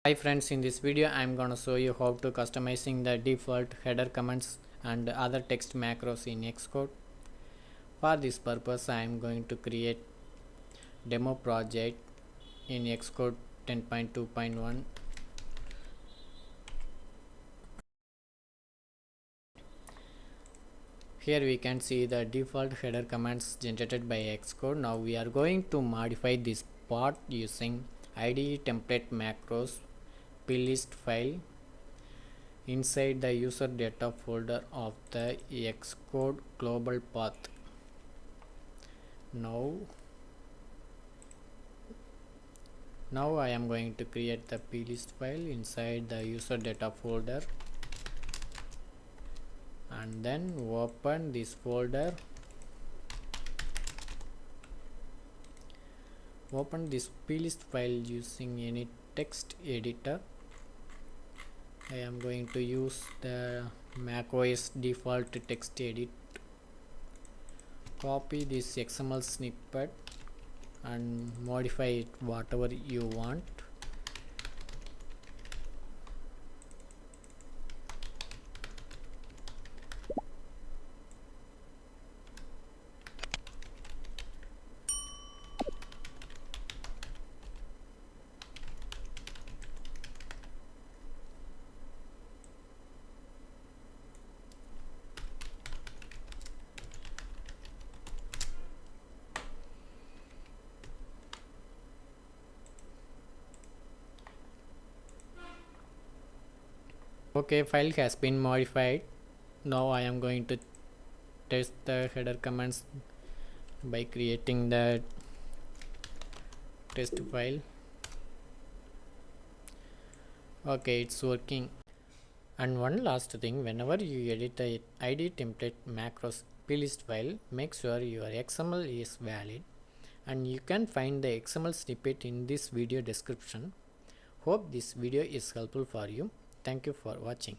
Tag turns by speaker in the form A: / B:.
A: Hi friends, in this video I am gonna show you how to customizing the default header comments and other text macros in Xcode. For this purpose I am going to create demo project in Xcode 10.2.1. Here we can see the default header commands generated by Xcode. Now we are going to modify this part using IDETemplateMacros.plist file inside the user data folder of the Xcode global path. Now I am going to create the plist file inside the user data folder and then open this folder. Open this plist file using any text editor. I am going to use the macOS default text edit. Copy this XML snippet and modify it whatever you want. Okay, file has been modified. Now I am going to test the header commands by creating the test file. Okay, it's working. And one last thing, whenever you edit the IDETemplateMacros plist file, make sure your XML is valid, and you can find the XML snippet in this video description. Hope this video is helpful for you. Thank you for watching.